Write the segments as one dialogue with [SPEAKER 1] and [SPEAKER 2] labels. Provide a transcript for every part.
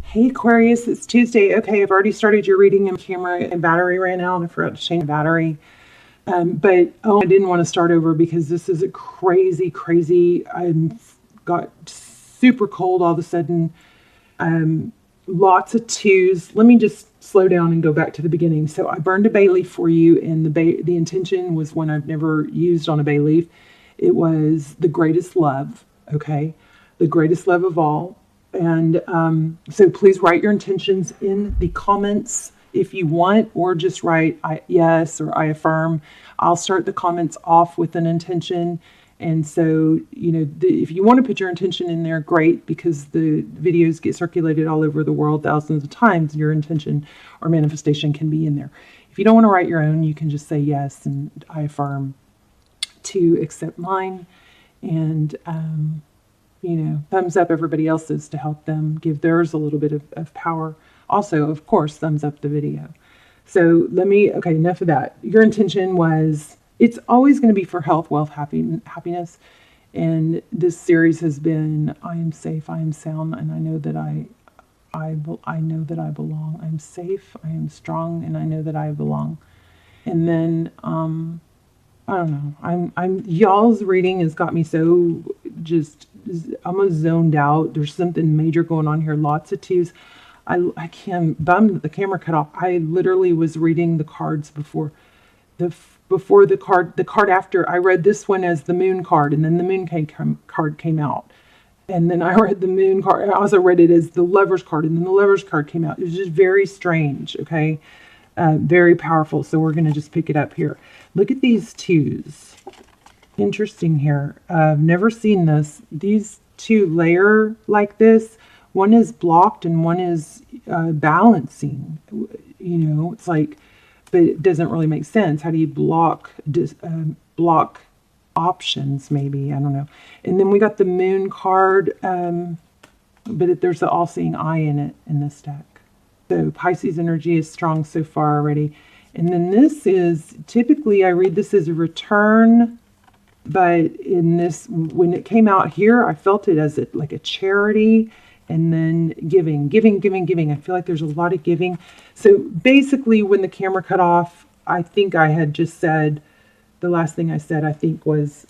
[SPEAKER 1] Hey Aquarius, it's Tuesday. Okay, I've already started your reading and camera and battery ran out. I forgot to change the battery. But I didn't want to start over because this is a crazy. Got super cold all of a sudden. Lots of twos. Let me just slow down and go back to the beginning. So I burned a bay leaf for you, and the intention was one I've never used on a bay leaf. It was the greatest love. Okay, the greatest love of all. And so please write your intentions in the comments if you want, or just write yes or I affirm. I'll start the comments off with an intention. And so, if you want to put your intention in there, great, because the videos get circulated all over the world thousands of times. Your intention or manifestation can be in there. If you don't want to write your own, you can just say yes and I affirm to accept mine. And, thumbs up everybody else's to help them give theirs a little bit of power. Also, of course, thumbs up the video. So okay, enough of that. Your intention was, it's always going to be for health, wealth, happiness. And this series has been, I am safe, I am sound, and I know that I know that I belong. I'm safe, I am strong, and I know that I belong. And then, I don't know. Y'all's reading has got me so just almost zoned out. There's something major going on here. Lots of twos. I can't bummed that the camera cut off. I literally was reading the cards before the card after. I read this one as the moon card, and then the moon card came out. And then I read the moon card. I also read it as the lover's card, and then the lover's card came out. It was just very strange, okay? Very powerful. So we're going to just pick it up here. Look at these twos. Interesting here. I've never seen this. These two layer like this. One is blocked and one is balancing. It's like, but it doesn't really make sense. How do you block options? Maybe, I don't know. And then we got the moon card, but there's the all-seeing eye in it in this deck. So Pisces energy is strong so far already. And then this is, typically I read this as a return, but in this, when it came out here, I felt it as like a charity, and then giving. I feel like there's a lot of giving. So basically when the camera cut off, I think I had just said, the last thing I said, I think was,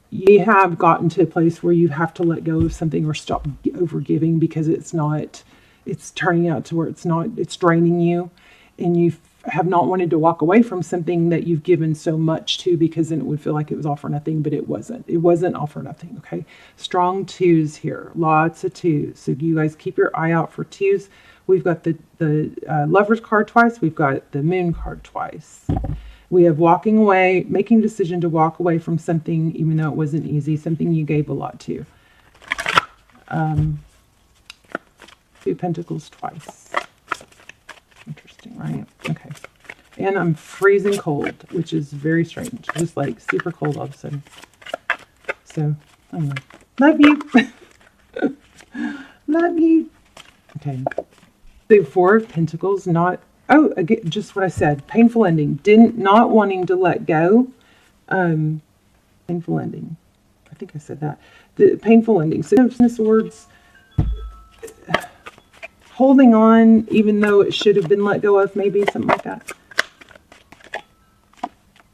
[SPEAKER 1] you have gotten to a place where you have to let go of something or stop over giving because it's turning out to where it's draining you, and you have not wanted to walk away from something that you've given so much to, because then it would feel like it was all for nothing, but it wasn't all for nothing. Okay. Strong twos here, lots of twos. So you guys keep your eye out for twos. We've got the lover's card twice. We've got the moon card twice. We have walking away, making a decision to walk away from something, even though it wasn't easy, something you gave a lot to. Two pentacles twice. Interesting, right? Okay. And I'm freezing cold, which is very strange. Just like super cold all of a sudden. So, I don't know. Love you. Love you. Okay. The Four of Pentacles, again, just what I said. Painful ending. Not wanting to let go. Painful ending. I think I said that. The painful ending. So, words. Holding on, even though it should have been let go of, maybe something like that.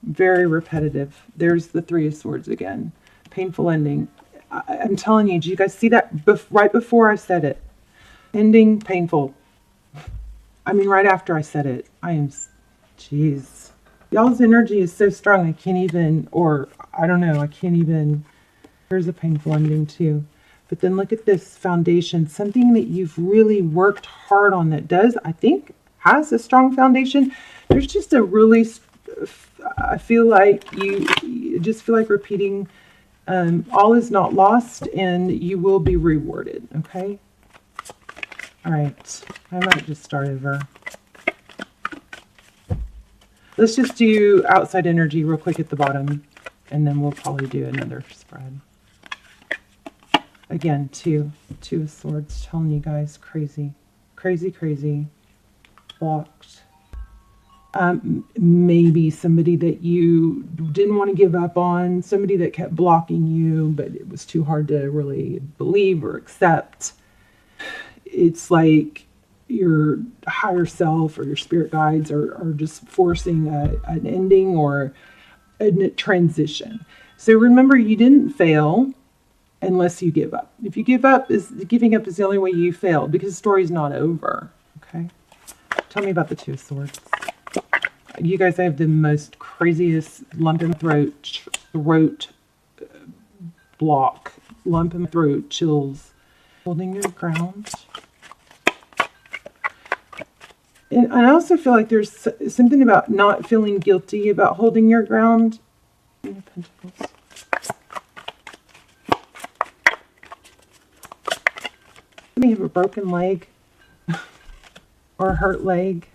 [SPEAKER 1] Very repetitive. There's the Three of Swords again. Painful ending. I'm telling you, do you guys see that right before I said it? Ending, painful. I mean, right after I said it. Jeez. Y'all's energy is so strong, I can't even, Here's a painful ending too. But then look at this foundation, something that you've really worked hard on that I think, has a strong foundation. There's just I feel like you just feel like repeating, all is not lost and you will be rewarded, okay? All right, I might just start over. Let's just do outside energy real quick at the bottom, and then we'll probably do another spread. Again, two of Swords, telling you guys, crazy. Blocked. Maybe somebody that you didn't want to give up on, somebody that kept blocking you, but it was too hard to really believe or accept. it's like your higher self or your spirit guides are just forcing an ending or a transition. So remember, you didn't fail unless you give up. If you give up, giving up is the only way you failed, because the story's not over. Okay? Tell me about the Two of Swords. You guys have the most craziest lump in throat block, lump in throat, chills, holding your ground. And I also feel like there's something about not feeling guilty about holding your ground. Pentacles. You may have a broken leg or a hurt leg.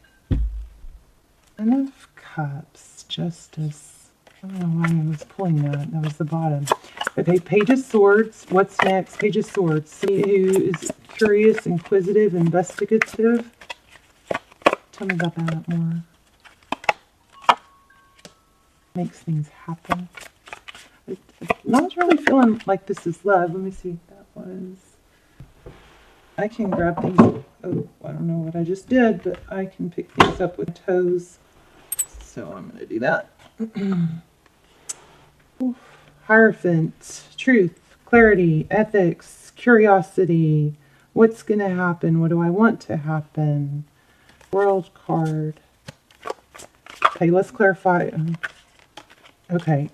[SPEAKER 1] Enough Cups, Justice. I don't know why I was pulling that. That was the bottom. Okay, Page of Swords. What's next? Page of Swords. Somebody who is curious, inquisitive, investigative. Tell me about that more. Makes things happen. I'm not really feeling like this is love. Let me see if that was. I can grab things. Oh, I don't know what I just did, but I can pick things up with toes. So I'm going to do that. Hierophant, truth, clarity, ethics, curiosity. What's going to happen? What do I want to happen? World card. Okay, let's clarify. Okay,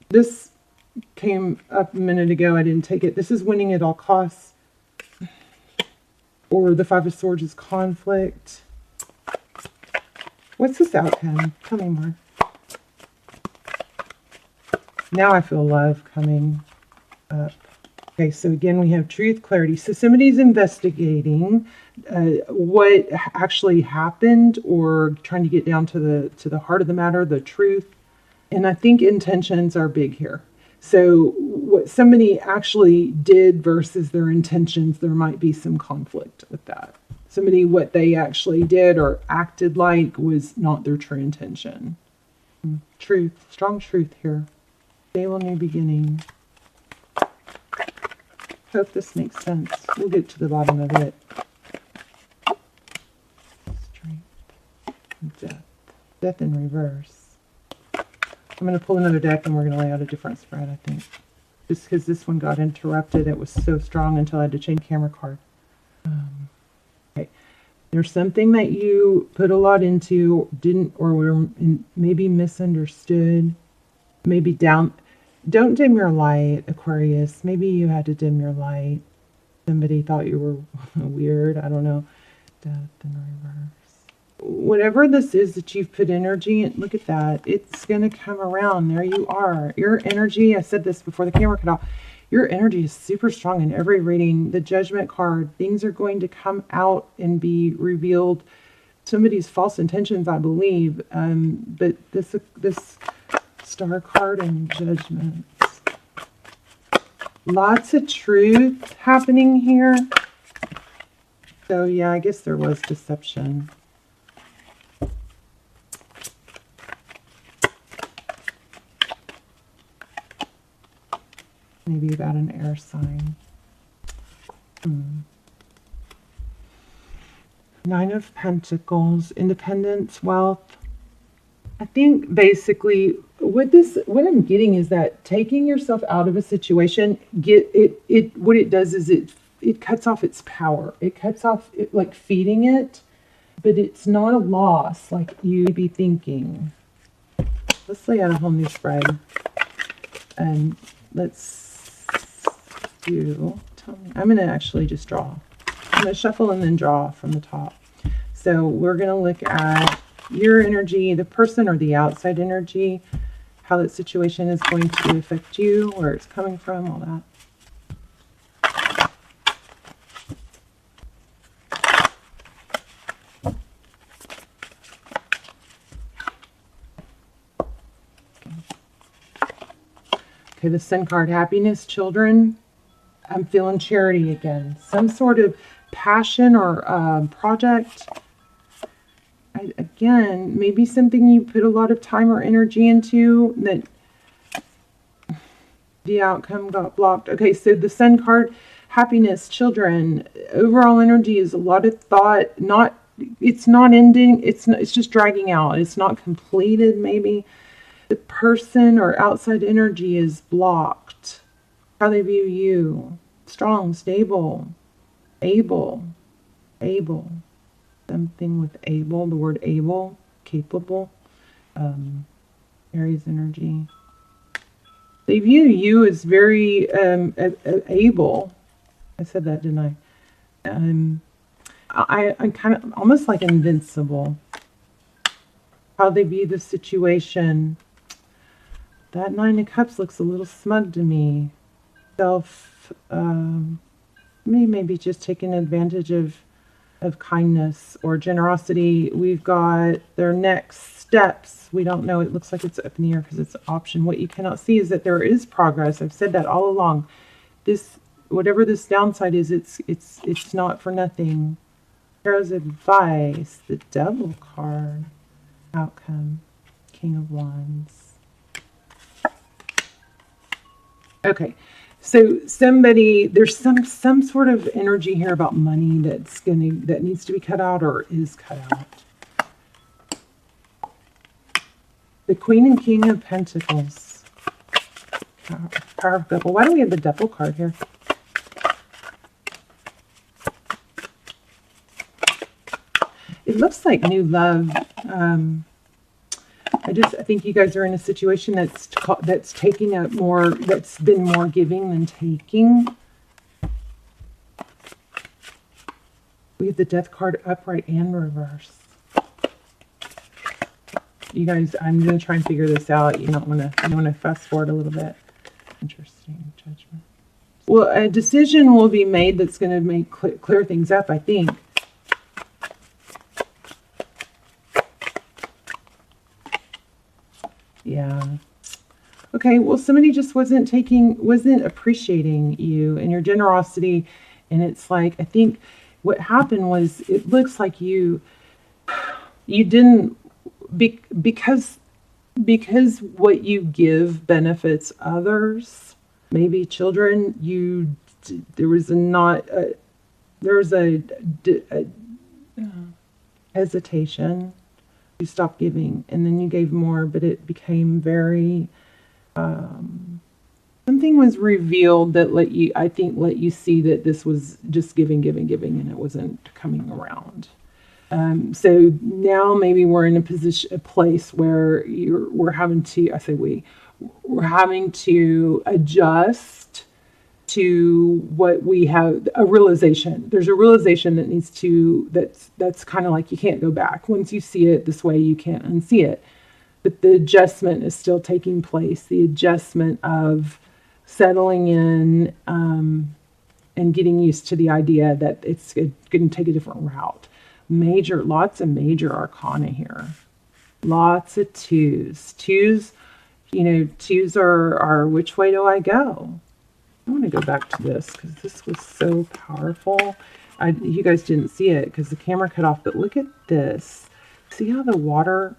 [SPEAKER 1] this came up a minute ago. I didn't take it. This is winning at all costs. Or the Five of Swords is conflict. What's this outcome? Tell me more. Now I feel love coming up. Okay, so again, we have truth, clarity. So somebody's investigating what actually happened, or trying to get down to the heart of the matter, the truth. And I think intentions are big here. So what somebody actually did versus their intentions, there might be some conflict with that. Somebody, what they actually did or acted like was not their true intention. Truth, strong truth here. Stable new beginning. Hope this makes sense. We'll get to the bottom of it. Strength. Death. Death in reverse. I'm going to pull another deck and we're going to lay out a different spread, I think. Just because this one got interrupted. It was so strong until I had to change camera card. Okay. There's something that you put a lot into, didn't, or were maybe misunderstood. Maybe down. Don't dim your light, Aquarius. Maybe you had to dim your light. Somebody thought you were weird. I don't know. Death in reverse. Whatever this is that you've put energy in, look at that. It's going to come around. There you are. Your energy, I said this before the camera cut off, your energy is super strong in every reading. The Judgment card, things are going to come out and be revealed. Somebody's false intentions, I believe. But this Star card and Judgment. Lots of truth happening here. So yeah, I guess there was deception. Maybe about an air sign. Nine of Pentacles, independence, wealth. I think basically what I'm getting is that taking yourself out of a situation, what it does is it cuts off its power. It cuts off it, like feeding it, but it's not a loss like you may be thinking. Let's lay out a whole new spread. And let's I'm going to actually just draw. I'm going to shuffle and then draw from the top. So we're going to look at your energy, the person or the outside energy, how that situation is going to affect you, where it's coming from, all that. Okay, the Sun card, happiness, children. I'm feeling charity again. Some sort of passion or project. Again, maybe something you put a lot of time or energy into that the outcome got blocked. Okay, so the Sun card, happiness, children. Overall energy is a lot of thought. It's not ending. It's just dragging out. It's not completed. Maybe the person or outside energy is blocked. How they view you: strong, stable, able. Something with able. The word able, capable. Aries energy. They view you as very able. I said that, didn't I? I'm kind of almost like invincible. How they view the situation. That Nine of Cups looks a little smug to me. Maybe just taking advantage of kindness or generosity. We've got their next steps. We don't know. It looks like it's up in the air because it's an option. What you cannot see is that there is progress. I've said that all along. Whatever this downside is, it's not for nothing. Here's advice. The Devil card. Outcome. King of Wands. Okay. So there's some sort of energy here about money that needs to be cut out or is cut out. The Queen and King of Pentacles. Power of Devil. Why do we have the Devil card here? It looks like new love. I think you guys are in a situation that's taking up more, that's been more giving than taking. We have the Death card upright and reverse. You guys, I'm going to try and figure this out. You want to fast forward a little bit. Interesting. Judgment. Well, a decision will be made that's going to make clear things up, I think. Yeah. Okay, well, somebody just wasn't appreciating you and your generosity. And it's like, I think what happened was, it looks like you didn't, because what you give benefits others, maybe children, there was a hesitation. You stopped giving, and then you gave more, but it became very, something was revealed that let you see that this was just giving, and it wasn't coming around. So now maybe we're in a place where we're having to adjust to what we have, a realization. There's a realization that's kind of like you can't go back. Once you see it this way, you can't unsee it. But the adjustment is still taking place. The adjustment of settling in and getting used to the idea that it's going to take a different route. Lots of major arcana here. Lots of twos. Twos are which way do I go? I want to go back to this because this was so powerful. You guys didn't see it because the camera cut off, but look at this. See how the water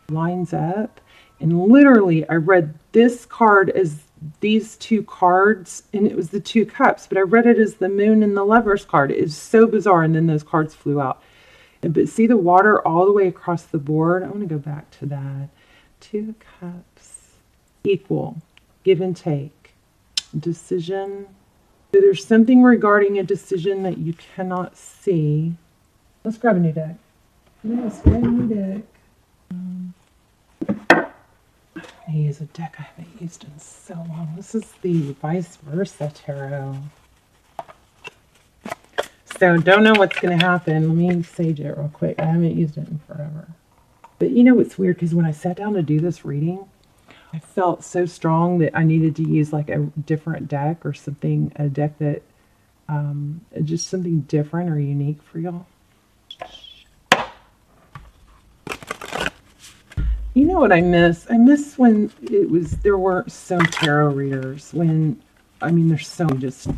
[SPEAKER 1] lines up? And literally, I read this card as these two cards, and it was the Two Cups, but I read it as the Moon and the Lovers card. It is so bizarre, and then those cards flew out. But see the water all the way across the board? I want to go back to that. Two Cups. Equal. Give and take. Decision. So there's something regarding a decision that you cannot see. Let's grab a new deck. Let's grab a new deck. I use a deck I haven't used in so long. This is the Vice Versa Tarot. So don't know what's going to happen. Let me sage it real quick. I haven't used it in forever. But you know what's weird? Because when I sat down to do this reading, I felt so strong that I needed to use like a different deck or something, a deck that, just something different or unique for y'all. You know what I miss? I miss when there weren't some tarot readers. There's so just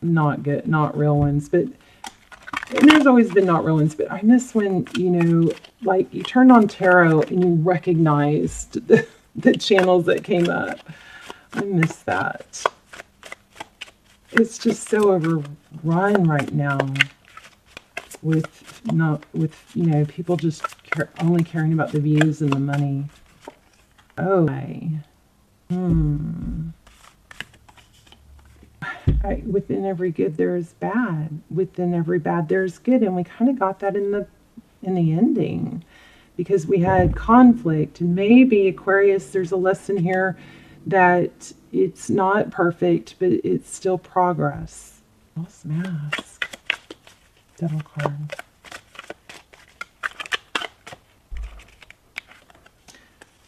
[SPEAKER 1] not good, not real ones, but and there's always been not real ones, but I miss when, like you turned on tarot and you recognized the channels that came up. I miss that. it's just so overrun right now with people just only caring about the views and the money. Oh, within every good there is bad. Within every bad there is good, and we kind of got that in the ending, because we had conflict. And maybe Aquarius, there's a lesson here that it's not perfect, but it's still progress. Lost mask. Devil card.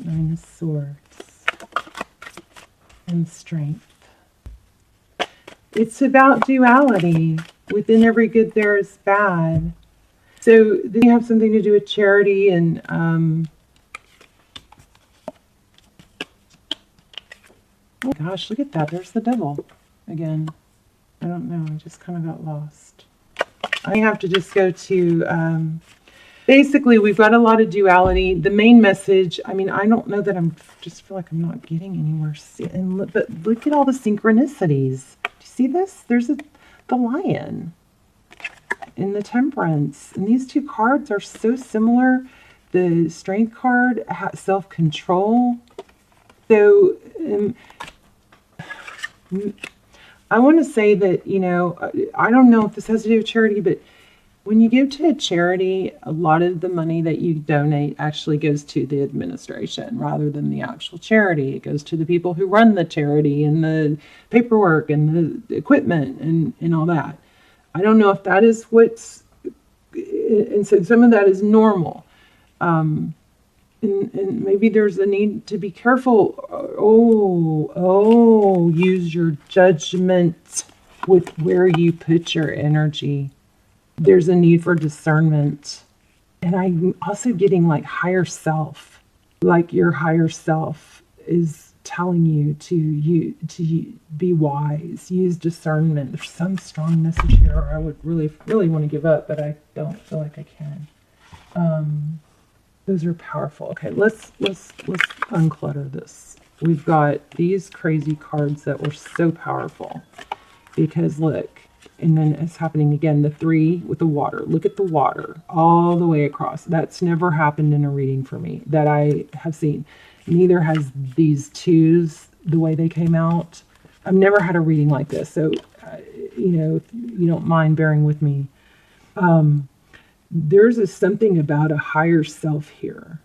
[SPEAKER 1] Nine of Swords. And Strength. It's about duality. Within every good there is bad. So then you have something to do with charity and oh gosh, look at that. There's the devil again. I don't know. I just kind of got lost. I have to just go to basically we've got a lot of duality. The main message, I mean, I don't know that just feel like I'm not getting anywhere. But look at all the synchronicities. Do you see this? There's the Lion in the Temperance. And these two cards are so similar. The Strength card has self-control. So I want to say that, I don't know if this has to do with charity, but when you give to a charity, a lot of the money that you donate actually goes to the administration rather than the actual charity. It goes to the people who run the charity and the paperwork and the equipment and all that. I don't know if that is and so some of that is normal. And maybe there's a need to be careful. Use your judgment with where you put your energy. There's a need for discernment. And I'm also getting like higher self, like your higher self is telling you to be wise, use discernment. There's some strong message here, or I would really, really want to give up, but I don't feel like I can. Those are powerful. Okay, let's unclutter this. We've got these crazy cards that were so powerful because look, and then it's happening again. The 3 with the water. Look at the water all the way across. That's never happened in a reading for me that I have seen. Neither has these 2s the way they came out. I've never had a reading like this, so if you don't mind bearing with me. There's something about a higher self here.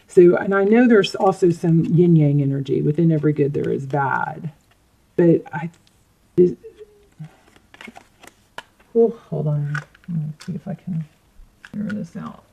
[SPEAKER 1] So, and I know there's also some yin-yang energy. Within every good there is bad. But hold on. Let me see if I can figure this out.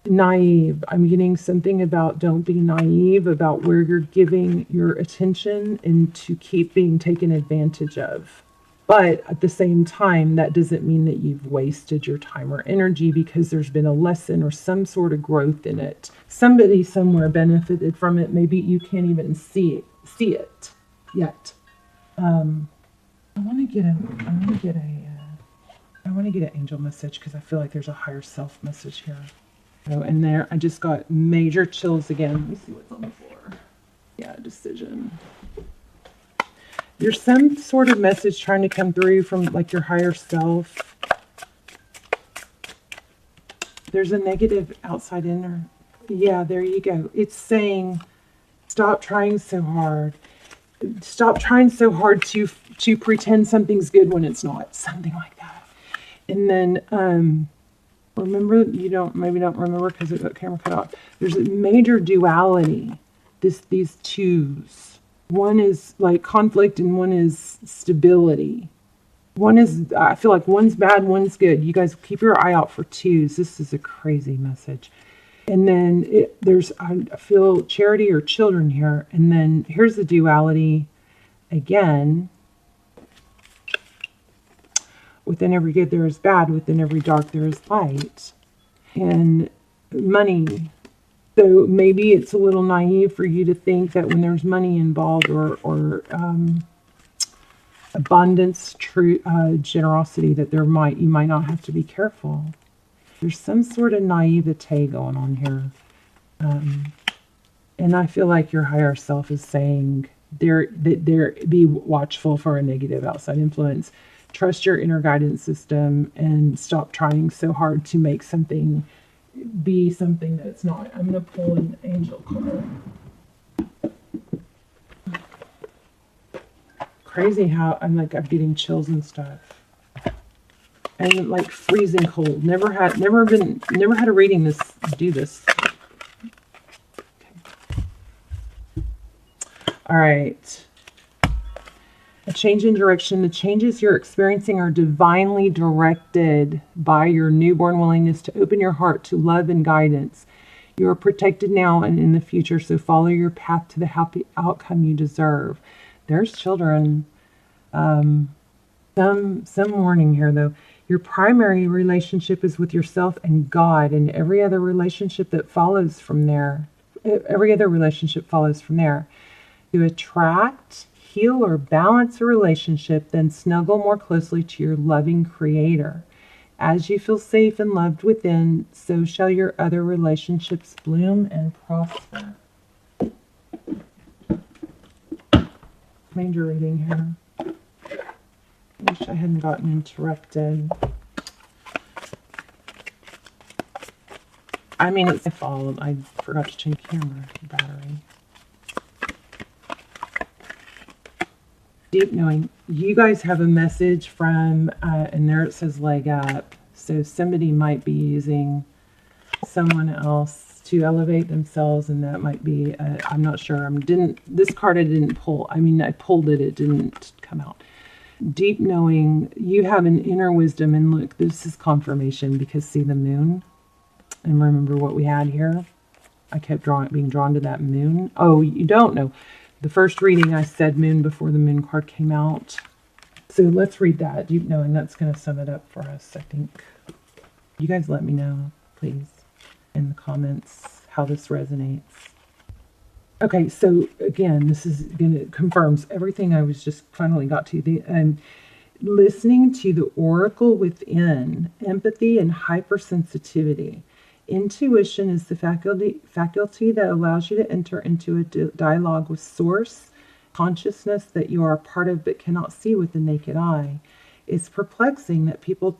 [SPEAKER 1] Naive. I'm getting something about don't be naive about where you're giving your attention and to keep being taken advantage of. But at the same time, that doesn't mean that you've wasted your time or energy because there's been a lesson or some sort of growth in it. Somebody somewhere benefited from it. Maybe you can't even see it yet. I want to get an angel message because I feel like there's a higher self message here. Oh, and there, I just got major chills again. Let me see what's on the floor. Yeah, decision. There's some sort of message trying to come through from like your higher self. There's a negative outside inner. Yeah, there you go. It's saying, stop trying so hard. Stop trying so hard to pretend something's good when it's not. Something like that. And then remember, maybe don't remember because it got camera cut off. There's a major duality. These 2s. One is like conflict and one is stability. One is, I feel like one's bad, one's good. You guys keep your eye out for 2s. This is a crazy message. And then I feel charity or children here. And then here's the duality again. Within every good there is bad. Within every dark there is light. And money. So maybe it's a little naive for you to think that when there's money involved or abundance, generosity, that you might not have to be careful. There's some sort of naivete going on here. And I feel like your higher self is saying, Be watchful for a negative outside influence. Trust your inner guidance system and stop trying so hard to make something be something that's not. I'm going to pull an angel card. Crazy how I'm getting chills and stuff. And like freezing cold. Never had a reading do this. Okay. All right. A change in direction. The changes you're experiencing are divinely directed by your newborn willingness to open your heart to love and guidance. You are protected now and in the future, so follow your path to the happy outcome you deserve. There's children. Some warning here, though. Your primary relationship is with yourself and God, and every other relationship that follows from there. Every other relationship follows from there. To attract, heal, or balance a relationship, then snuggle more closely to your loving Creator. As you feel safe and loved within, so shall your other relationships bloom and prosper. Major reading here. Wish I hadn't gotten interrupted. I mean, it's my fault. I forgot to change camera battery. Deep knowing. You guys have a message from, and there it says leg up. So somebody might be using someone else to elevate themselves, and that might be, I'm not sure. This card I didn't pull. I mean, I pulled it. It didn't come out. Deep knowing, you have an inner wisdom, and look, this is confirmation because see the moon, and remember what we had here. I kept being drawn to that moon. Oh, you don't know. The first reading I said moon before the moon card came out. So let's read that. Deep knowing, that's going to sum it up for us, I think. You guys let me know, please, in the comments how this resonates. Okay, so again, this is confirms everything I was just finally got to. Listening to the oracle within, empathy and hypersensitivity. Intuition is the faculty that allows you to enter into a dialogue with source, consciousness that you are a part of but cannot see with the naked eye. It's perplexing that people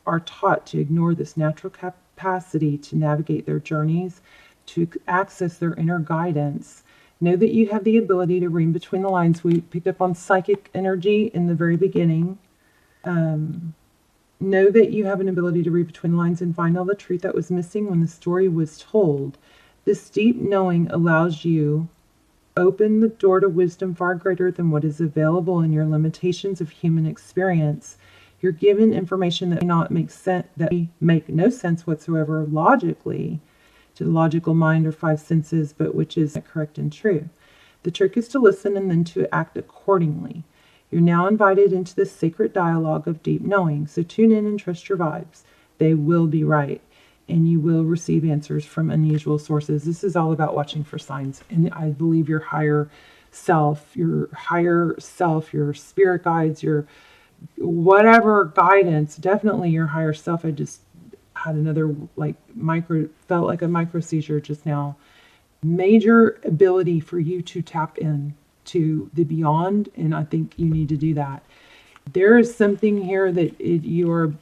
[SPEAKER 1] are taught to ignore this natural capacity to navigate their journeys, to access their inner guidance. Know that you have the ability to read between the lines. We picked up on psychic energy in the very beginning. Know that you have an ability to read between the lines and find all the truth that was missing when the story was told. This deep knowing allows you open the door to wisdom far greater than what is available in your limitations of human experience. You're given information that may not make sense, that make no sense whatsoever logically to the logical mind or five senses, but which is correct and true. The trick is to listen and then to act accordingly. You're now invited into this sacred dialogue of deep knowing, so tune in and trust your vibes. They will be right, and you will receive answers from unusual sources. This is all about watching for signs, and I believe your higher self, your spirit guides, your whatever guidance, definitely your higher self. I just had another felt like a micro seizure just now. Major ability for you to tap in to the beyond, and I think you need to do that. There is something here that you are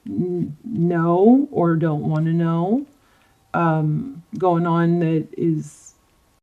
[SPEAKER 1] know or don't want to know going on that is